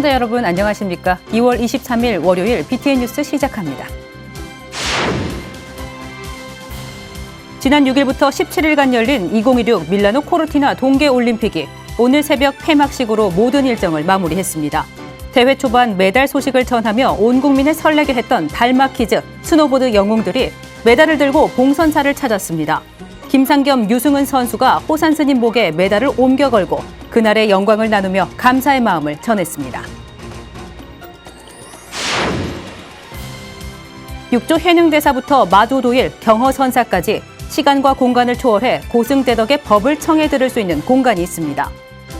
시청자 여러분 안녕하십니까? 2월 23일 월요일 BTN 뉴스 시작합니다. 지난 6일부터 17일간 열린 2016 밀라노 코르티나 동계올림픽이 오늘 새벽 폐막식으로 모든 일정을 마무리했습니다. 대회 초반 메달 소식을 전하며 온 국민을 설레게 했던 달마 키즈, 스노보드 영웅들이 메달을 들고 봉선사를 찾았습니다. 김상겸, 유승은 선수가 호산스님 목에 메달을 옮겨 걸고 그날의 영광을 나누며 감사의 마음을 전했습니다. 6조 해능대사부터 마도도일, 경허선사까지 시간과 공간을 초월해 고승대덕의 법을 청해 들을 수 있는 공간이 있습니다.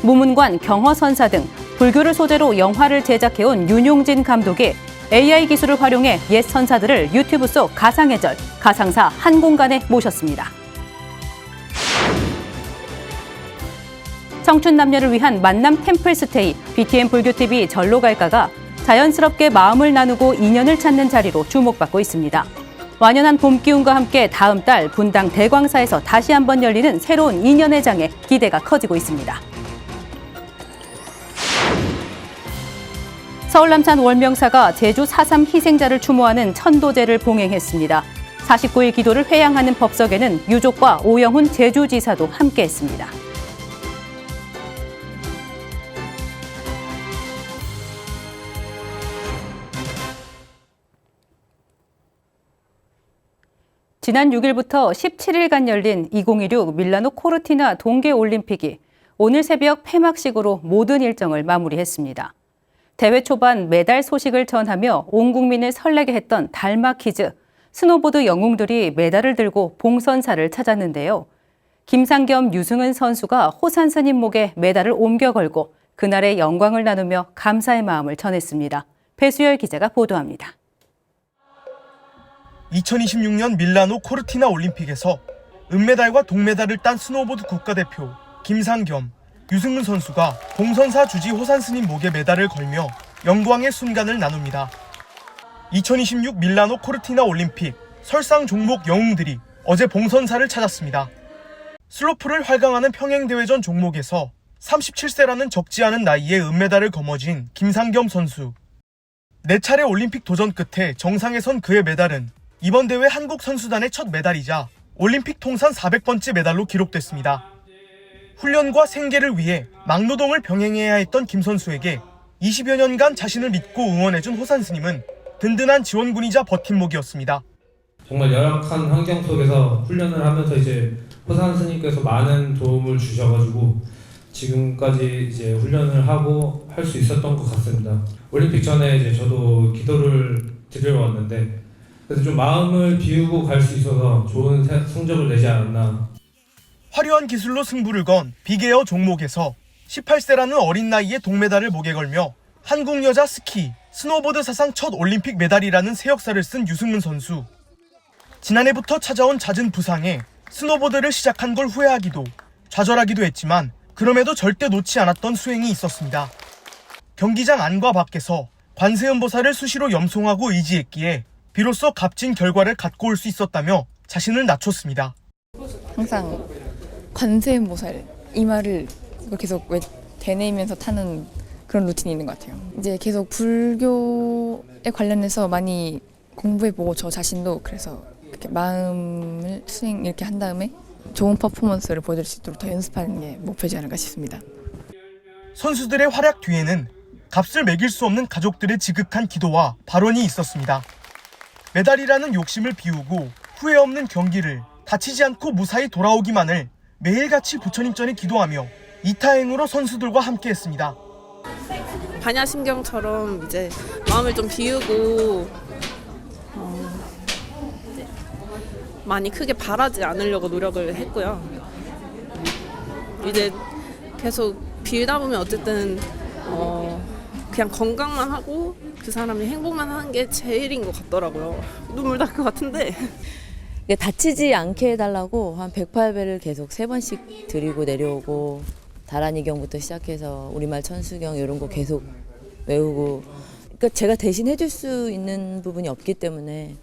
무문관, 경허선사 등 불교를 소재로 영화를 제작해온 윤용진 감독이 AI 기술을 활용해 옛 선사들을 유튜브 속 가상예절, 가상사 한 공간에 모셨습니다. 청춘 남녀를 위한 만남 템플스테이, BTN 불교TV 절로 갈까가 자연스럽게 마음을 나누고 인연을 찾는 자리로 주목받고 있습니다. 완연한 봄 기운과 함께 다음 달 분당 대광사에서 다시 한번 열리는 새로운 인연의 장에 기대가 커지고 있습니다. 서울 남산 월명사가 제주 4.3 희생자를 추모하는 천도제를 봉행했습니다. 49일 기도를 회양하는 법석에는 유족과 오영훈 제주지사도 함께했습니다. 지난 6일부터 17일간 열린 2016 밀라노 코르티나 동계올림픽이 오늘 새벽 폐막식으로 모든 일정을 마무리했습니다. 대회 초반 메달 소식을 전하며 온 국민을 설레게 했던 달마 키즈, 스노보드 영웅들이 메달을 들고 봉선사를 찾았는데요. 김상겸, 유승은 선수가 호산스님 목에 메달을 옮겨 걸고 그날의 영광을 나누며 감사의 마음을 전했습니다. 배수열 기자가 보도합니다. 2026년 밀라노 코르티나 올림픽에서 은메달과 동메달을 딴 스노보드 국가대표 김상겸, 유승은 선수가 봉선사 주지 호산스님 목에 메달을 걸며 영광의 순간을 나눕니다. 2026 밀라노 코르티나 올림픽 설상 종목 영웅들이 어제 봉선사를 찾았습니다. 슬로프를 활강하는 평행대회전 종목에서 37세라는 적지 않은 나이에 은메달을 거머쥔 김상겸 선수. 4차례 올림픽 도전 끝에 정상에 선 그의 메달은 이번 대회 한국 선수단의 첫 메달이자 올림픽 통산 400번째 메달로 기록됐습니다. 훈련과 생계를 위해 막노동을 병행해야 했던 김 선수에게 20여 년간 자신을 믿고 응원해준 호산스님은 든든한 지원군이자 버팀목이었습니다. 정말 열악한 환경 속에서 훈련을 하면서 이제 호산스님께서 많은 도움을 주셔가지고 지금까지 이제 훈련을 하고 할 수 있었던 것 같습니다. 올림픽 전에 이제 저도 기도를 드리러 왔는데 그래서 좀 마음을 비우고 갈 수 있어서 좋은 성적을 내지 않았나. 화려한 기술로 승부를 건 빅에어 종목에서 18세라는 어린 나이에 동메달을 목에 걸며 한국 여자 스키, 스노보드 사상 첫 올림픽 메달이라는 새 역사를 쓴 유승은 선수. 지난해부터 찾아온 잦은 부상에 스노보드를 시작한 걸 후회하기도, 좌절하기도 했지만 그럼에도 절대 놓지 않았던 수행이 있었습니다. 경기장 안과 밖에서 관세음보살을 수시로 염송하고 의지했기에 비로소 값진 결과를 갖고 올 수 있었다며 자신을 낮췄습니다. 항상 관세음보살 이 말을 계속 되뇌이면서 타는 그런 루틴이 있는 것 같아요. 이제 계속 불교에 관련해서 많이 공부해보고 저 자신도 그래서 이렇게 마음을 수행 이렇게 한 다음에 좋은 퍼포먼스를 보여줄 수 있도록 더 연습하는 게 목표지 않을까 싶습니다. 선수들의 활약 뒤에는 값을 매길 수 없는 가족들의 지극한 기도와 발언이 있었습니다. 메달이라는 욕심을 비우고 후회 없는 경기를 다치지 않고 무사히 돌아오기만을 매일같이 부처님전에 기도하며 이타행으로 선수들과 함께했습니다. 반야심경처럼 이제 마음을 좀 비우고 많이 크게 바라지 않으려고 노력을 했고요. 이제 계속 빌다 보면 어쨌든 그냥 건강만 하고 그 사람이 행복만 하는 게 제일인 것 같더라고요. 눈물 날 것 같은데. 다치지 않게 해달라고 한 108배를 계속 3번씩 드리고 내려오고 다란이경부터 시작해서 우리말 천수경 이런 거 계속 외우고 그러니까 제가 대신 해줄 수 있는 부분이 없기 때문에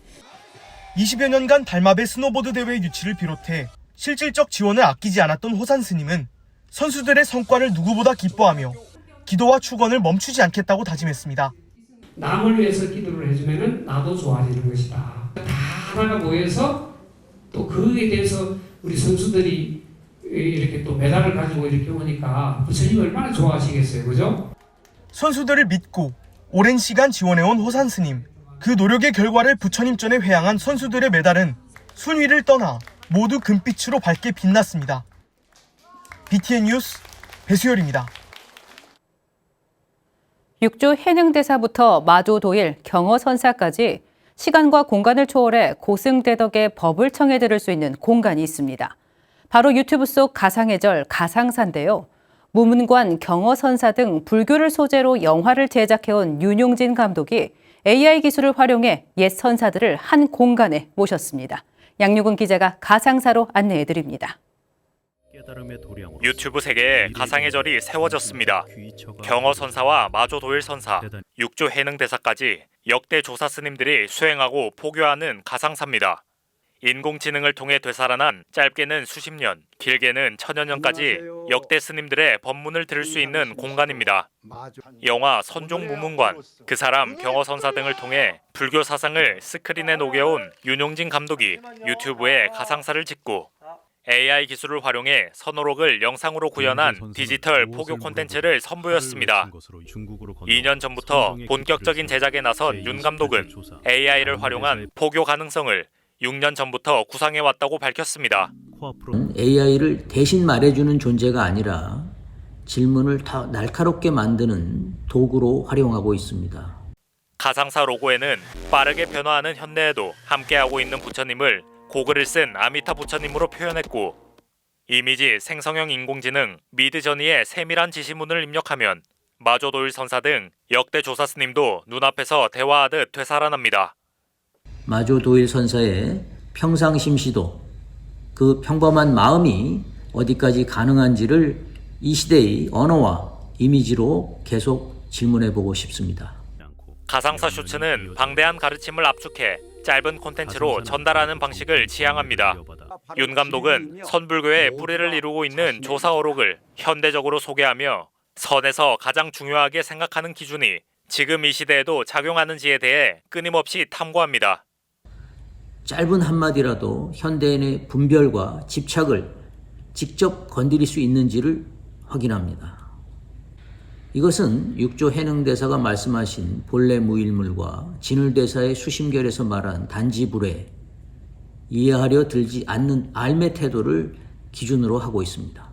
20여 년간 달마배 스노보드 대회 유치를 비롯해 실질적 지원을 아끼지 않았던 호산 스님은 선수들의 성과를 누구보다 기뻐하며 기도와 축원을 멈추지 않겠다고 다짐했습니다. 남을 위해서 기도를 해주면은 나도 좋아지는 것이다. 다 하나가 모여서 또 그에 대해서 우리 선수들이 이렇게 또 메달을 가지고 이렇게 오니까 부처님 얼마나 좋아하시겠어요, 그죠? 선수들을 믿고 오랜 시간 지원해온 호산 스님. 그 노력의 결과를 부처님전에 회항한 선수들의 메달은 순위를 떠나 모두 금빛으로 밝게 빛났습니다. BTN 뉴스 배수열입니다. 육조 해능대사부터 마조도일, 경어선사까지 시간과 공간을 초월해 고승대덕의 법을 청해 들을 수 있는 공간이 있습니다. 바로 유튜브 속 가상해절 가상사인데요. 무문관, 경어선사 등 불교를 소재로 영화를 제작해온 윤용진 감독이 AI 기술을 활용해 옛 선사들을 한 공간에 모셨습니다. 양유근 기자가 가상사로 안내해드립니다. 유튜브 세계에 가상의 절이 세워졌습니다. 경어선사와 마조도일선사, 육조 해능대사까지 역대 조사 스님들이 수행하고 포교하는 가상사입니다. 인공지능을 통해 되살아난 짧게는 수십 년, 길게는 천여 년까지 역대 스님들의 법문을 들을 수 있는 공간입니다. 영화 선종무문관, 그 사람 경어선사 등을 통해 불교 사상을 스크린에 녹여온 윤용진 감독이 유튜브에 가상사를 짓고 AI 기술을 활용해 선호록을 영상으로 구현한 디지털 포교 콘텐츠를 선보였습니다. 2년 전부터 본격적인 제작에 나선 윤 감독은 AI를 활용한 포교 가능성을 6년 전부터 구상해왔다고 밝혔습니다. AI를 대신 말해주는 존재가 아니라 질문을 더 날카롭게 만드는 도구로 활용하고 있습니다. 가상사 로고에는 빠르게 변화하는 현대에도 함께하고 있는 부처님을 고글을 쓴 아미타 부처님으로 표현했고, 이미지 생성형 인공지능 미드저니의 세밀한 지시문을 입력하면 마조도일 선사 등 역대 조사 스님도 눈앞에서 대화하듯 되살아납니다. 마조도일 선사의 평상심시도, 그 평범한 마음이 어디까지 가능한지를 이 시대의 언어와 이미지로 계속 질문해보고 싶습니다. 가상사 쇼츠는 방대한 가르침을 압축해 짧은 콘텐츠로 전달하는 방식을 지향합니다. 윤 감독은 선불교의 뿌리를 이루고 있는 조사어록을 현대적으로 소개하며 선에서 가장 중요하게 생각하는 기준이 지금 이 시대에도 작용하는지에 대해 끊임없이 탐구합니다. 짧은 한마디라도 현대인의 분별과 집착을 직접 건드릴 수 있는지를 확인합니다. 이것은 육조 해능대사가 말씀하신 본래 무일물과 진울대사의 수심결에서 말한 단지불에 이해하려 들지 않는 알매 태도를 기준으로 하고 있습니다.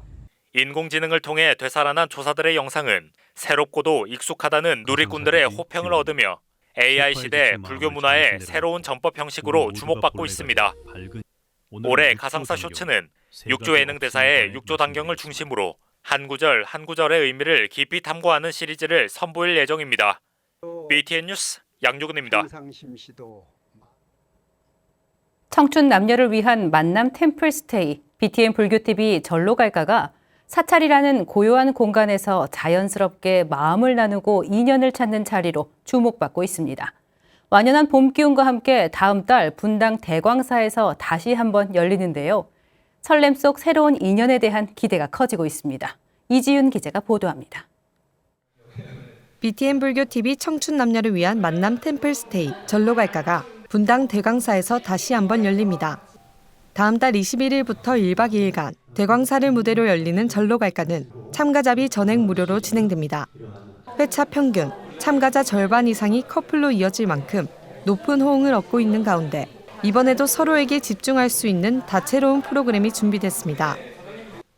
인공지능을 통해 되살아난 조사들의 영상은 새롭고도 익숙하다는 누리꾼들의 호평을 얻으며 AI 시대 불교 문화의 새로운 전법 형식으로 주목받고 있습니다. 올해 가상사 쇼츠는 육조 해능대사의 육조 단경을 중심으로 한 구절 한 구절의 의미를 깊이 탐구하는 시리즈를 선보일 예정입니다. BTN 뉴스 양유근입니다. 청춘 남녀를 위한 만남 템플스테이, BTN 불교TV 절로 갈까가 사찰이라는 고요한 공간에서 자연스럽게 마음을 나누고 인연을 찾는 자리로 주목받고 있습니다. 완연한 봄 기운과 함께 다음 달 분당 대광사에서 다시 한번 열리는데요. 설렘 속 새로운 인연에 대한 기대가 커지고 있습니다. 이지윤 기자가 보도합니다. BTN 불교TV 청춘 남녀를 위한 만남 템플스테이 절로 갈까가 분당 대광사에서 다시 한번 열립니다. 다음 달 21일부터 1박 2일간 대광사를 무대로 열리는 절로 갈까는 참가자비 전액 무료로 진행됩니다. 회차 평균 참가자 절반 이상이 커플로 이어질 만큼 높은 호응을 얻고 있는 가운데 이번에도 서로에게 집중할 수 있는 다채로운 프로그램이 준비됐습니다.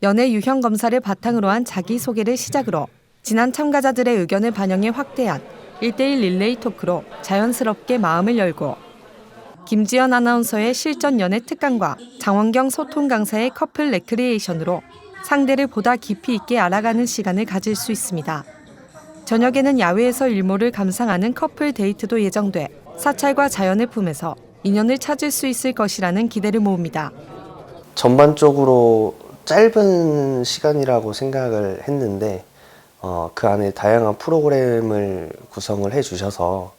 연애 유형 검사를 바탕으로 한 자기소개를 시작으로 지난 참가자들의 의견을 반영해 확대한 1대1 릴레이 토크로 자연스럽게 마음을 열고 김지연 아나운서의 실전 연애 특강과 장원경 소통 강사의 커플 레크리에이션으로 상대를 보다 깊이 있게 알아가는 시간을 가질 수 있습니다. 저녁에는 야외에서 일몰을 감상하는 커플 데이트도 예정돼 사찰과 자연을 품에서 인연을 찾을 수 있을 것이라는 기대를 모읍니다. 전반적으로 짧은 시간이라고 생각을 했는데 그 안에 다양한 프로그램을 구성을 해주셔서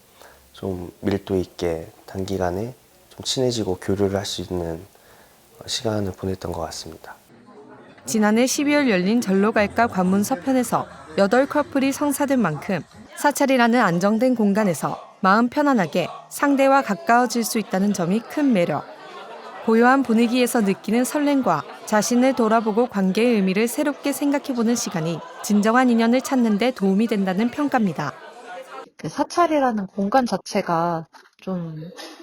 좀 밀도 있게 단기간에 좀 친해지고 교류를 할 수 있는 시간을 보냈던 것 같습니다. 지난해 12월 열린 절로 갈까 관문 서편에서 8커플이 성사된 만큼 사찰이라는 안정된 공간에서 마음 편안하게 상대와 가까워질 수 있다는 점이 큰 매력. 고요한 분위기에서 느끼는 설렘과 자신을 돌아보고 관계의 의미를 새롭게 생각해보는 시간이 진정한 인연을 찾는 데 도움이 된다는 평가입니다. 그 사찰이라는 공간 자체가 좀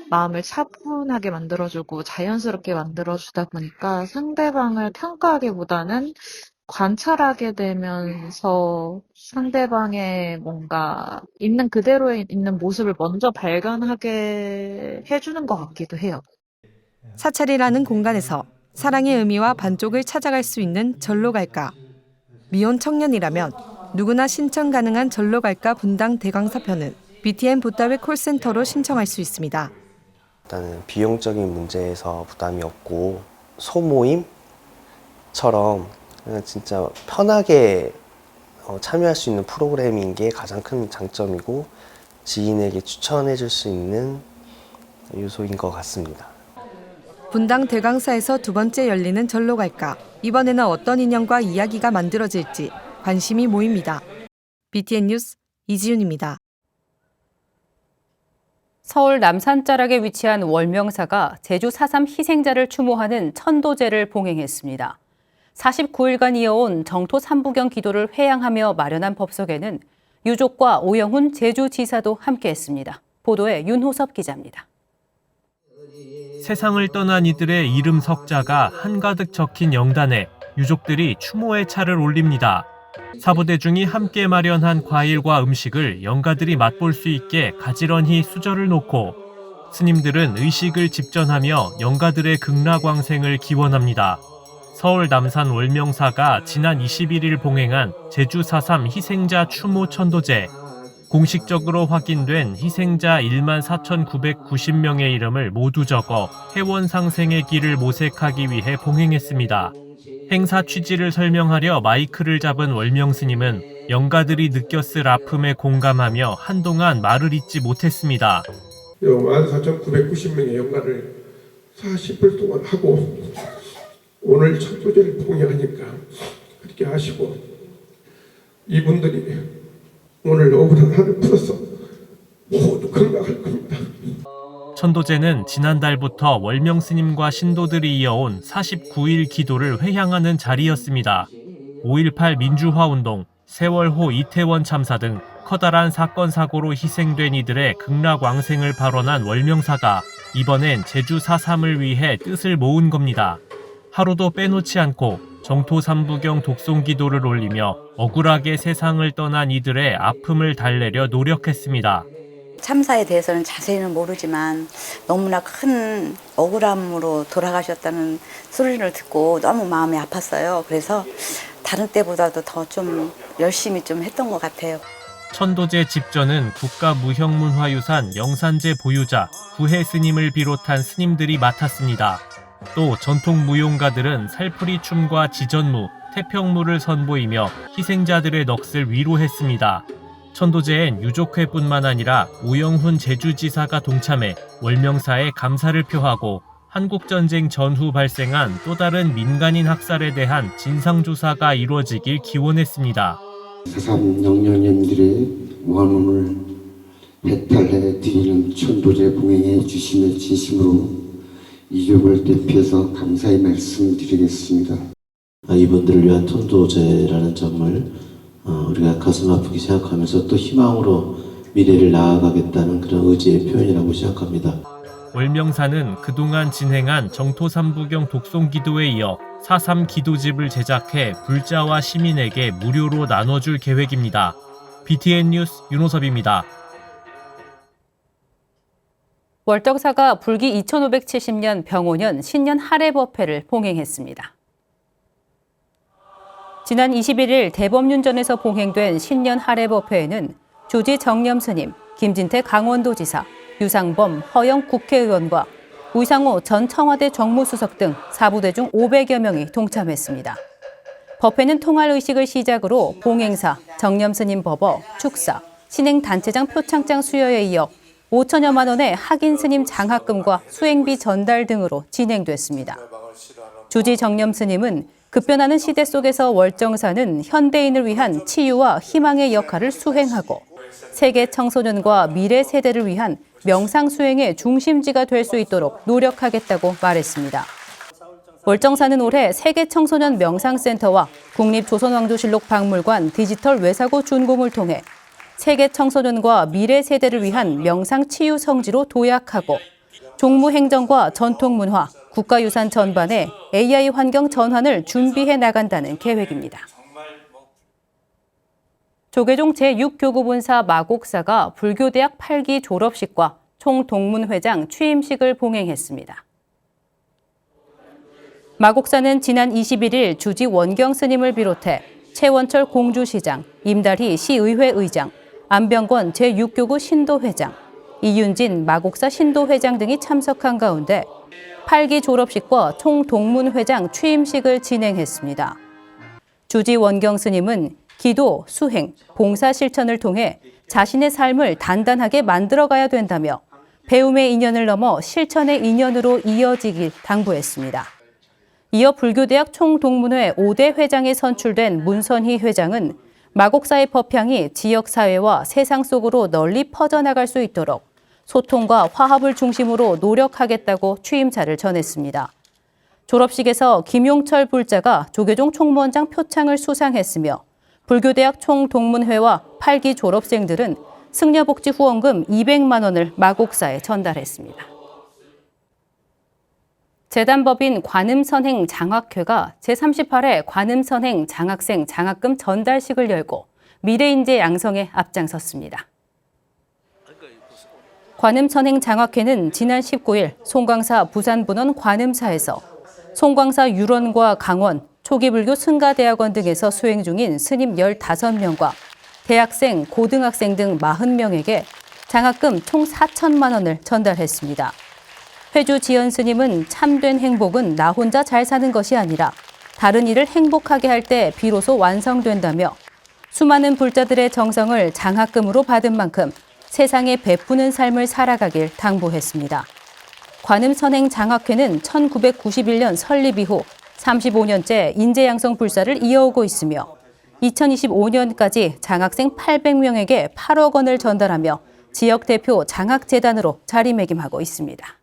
마음을 차분하게 만들어주고 자연스럽게 만들어주다 보니까 상대방을 평가하기보다는 관찰하게 되면서 상대방의 뭔가 있는 그대로에 있는 모습을 먼저 발견하게 해주는 것 같기도 해요. 사찰이라는 공간에서 사랑의 의미와 반쪽을 찾아갈 수 있는 절로 갈까. 미혼 청년이라면 누구나 신청 가능한 절로 갈까 분당 대강사편은 BTN 보따웨 콜센터로 신청할 수 있습니다. 일단은 비용적인 문제에서 부담이 없고 소모임처럼 그냥 진짜 편하게 참여할 수 있는 프로그램인 게 가장 큰 장점이고 지인에게 추천해 줄 수 있는 요소인 것 같습니다. 분당 대강사에서 두 번째 열리는 절로 갈까. 이번에는 어떤 인연과 이야기가 만들어질지 관심이 모입니다. BTN 뉴스 이지윤입니다. 서울 남산자락에 위치한 월명사가 제주 4.3 희생자를 추모하는 천도제를 봉행했습니다. 49일간 이어온 정토 삼부경 기도를 회양하며 마련한 법석에는 유족과 오영훈 제주지사도 함께했습니다. 보도에 윤호섭 기자입니다. 세상을 떠난 이들의 이름 석자가 한가득 적힌 영단에 유족들이 추모의 차를 올립니다. 사부대중이 함께 마련한 과일과 음식을 영가들이 맛볼 수 있게 가지런히 수저를 놓고 스님들은 의식을 집전하며 영가들의 극락왕생을 기원합니다. 서울 남산 월명사가 지난 21일 봉행한 제주 4.3 희생자 추모 천도제. 공식적으로 확인된 희생자 14,990명의 이름을 모두 적어 해원 상생의 길을 모색하기 위해 봉행했습니다. 행사 취지를 설명하려 마이크를 잡은 월명 스님은 영가들이 느꼈을 아픔에 공감하며 한동안 말을 잇지 못했습니다. 14,990명의 영가를 40일 동안 하고 오늘 천도제를 봉행하니까 그렇게 하시고 이분들이 오늘 억울한 하루 풀어서 모두 건강할 겁니다. 천도제는 지난달부터 월명 스님과 신도들이 이어온 49일 기도를 회향하는 자리였습니다. 5.18 민주화운동, 세월호 이태원 참사 등 커다란 사건 사고로 희생된 이들의 극락왕생을 발언한 월명사가 이번엔 제주 4.3을 위해 뜻을 모은 겁니다. 하루도 빼놓지 않고 정토 삼부경 독송기도를 올리며 억울하게 세상을 떠난 이들의 아픔을 달래려 노력했습니다. 참사에 대해서는 자세히는 모르지만 너무나 큰 억울함으로 돌아가셨다는 소리를 듣고 너무 마음이 아팠어요. 그래서 다른 때보다도 더 좀 열심히 좀 했던 것 같아요. 천도제 집전은 국가무형문화유산 영산제 보유자 구해 스님을 비롯한 스님들이 맡았습니다. 또 전통 무용가들은 살풀이춤과 지전무, 태평무를 선보이며 희생자들의 넋을 위로했습니다. 천도제엔 유족회뿐만 아니라 오영훈 제주지사가 동참해 월명사에 감사를 표하고 한국전쟁 전후 발생한 또 다른 민간인 학살에 대한 진상조사가 이루어지길 기원했습니다. 4.3 영령님들의 원혼을 해탈해 드리는 천도제 봉행해 주심을 진심으로 이족을 대표해서 감사의 말씀드리겠습니다. 이분들을 위한 천도제라는 점을 우리가 가슴 아프게 생각하면서 또 희망으로 미래를 나아가겠다는 그런 의지의 표현이라고 생각합니다. 월명사는 그동안 진행한 정토 삼부경 독송기도에 이어 4.3 기도집을 제작해 불자와 시민에게 무료로 나눠줄 계획입니다. BTN 뉴스 윤호섭입니다. 월덕사가 불기 2570년 병오년 신년 하례법회를 봉행했습니다. 지난 21일 대법륜전에서 봉행된 신년 하례법회에는 조지 정념스님, 김진태 강원도지사, 유상범 허영 국회의원과 우상호 전 청와대 정무수석 등 사부대중 500여 명이 동참했습니다. 법회는 통할의식을 시작으로 봉행사, 정념스님 법어, 축사, 신행단체장 표창장 수여에 이어 5천여만 원의 학인스님 장학금과 수행비 전달 등으로 진행됐습니다. 조지 정념스님은 급변하는 시대 속에서 월정사는 현대인을 위한 치유와 희망의 역할을 수행하고 세계 청소년과 미래 세대를 위한 명상 수행의 중심지가 될 수 있도록 노력하겠다고 말했습니다. 월정사는 올해 세계 청소년 명상센터와 국립조선왕조실록 박물관 디지털 외사고 준공을 통해 세계 청소년과 미래 세대를 위한 명상 치유 성지로 도약하고 종무행정과 전통문화, 국가유산 전반의 AI 환경 전환을 준비해 나간다는 계획입니다. 조계종 제6교구본사 마곡사가 불교대학 8기 졸업식과 총동문회장 취임식을 봉행했습니다. 마곡사는 지난 21일 주지 원경 스님을 비롯해 최원철 공주시장, 임다희 시의회 의장, 안병권 제6교구 신도회장, 이윤진 마곡사 신도회장 등이 참석한 가운데 8기 졸업식과 총동문회장 취임식을 진행했습니다. 주지 원경 스님은 기도, 수행, 봉사 실천을 통해 자신의 삶을 단단하게 만들어가야 된다며 배움의 인연을 넘어 실천의 인연으로 이어지길 당부했습니다. 이어 불교대학 총동문회 5대 회장에 선출된 문선희 회장은 마곡사의 법향이 지역사회와 세상 속으로 널리 퍼져나갈 수 있도록 소통과 화합을 중심으로 노력하겠다고 취임사를 전했습니다. 졸업식에서 김용철 불자가 조계종 총무원장 표창을 수상했으며 불교대학 총동문회와 8기 졸업생들은 승려복지 후원금 200만 원을 마곡사에 전달했습니다. 재단법인 관음선행 장학회가 제38회 관음선행 장학생 장학금 전달식을 열고 미래인재 양성에 앞장섰습니다. 관음선행 장학회는 지난 19일 송광사 부산분원 관음사에서 송광사 유런과 강원, 초기불교 승가대학원 등에서 수행 중인 스님 15명과 대학생, 고등학생 등 40명에게 장학금 총 4천만 원을 전달했습니다. 회주 지연 스님은 참된 행복은 나 혼자 잘 사는 것이 아니라 다른 이를 행복하게 할 때 비로소 완성된다며 수많은 불자들의 정성을 장학금으로 받은 만큼 세상에 베푸는 삶을 살아가길 당부했습니다. 관음선행 장학회는 1991년 설립 이후 35년째 인재양성 불사를 이어오고 있으며 2025년까지 장학생 800명에게 8억 원을 전달하며 지역 대표 장학재단으로 자리매김하고 있습니다.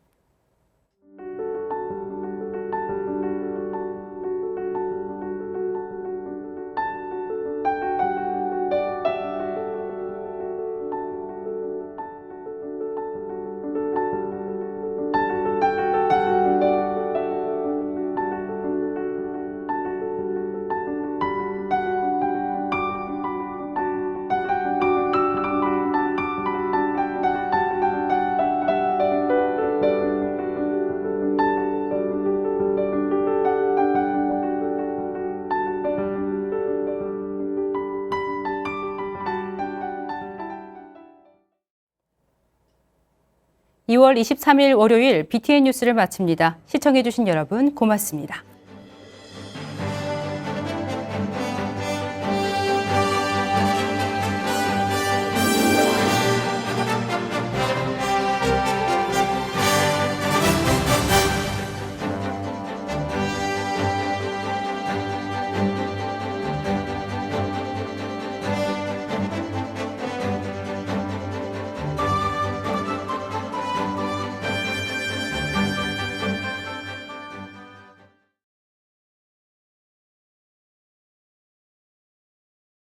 (2월 23일) 월요일 BTN 뉴스를 마칩니다. 시청해주신 여러분 고맙습니다.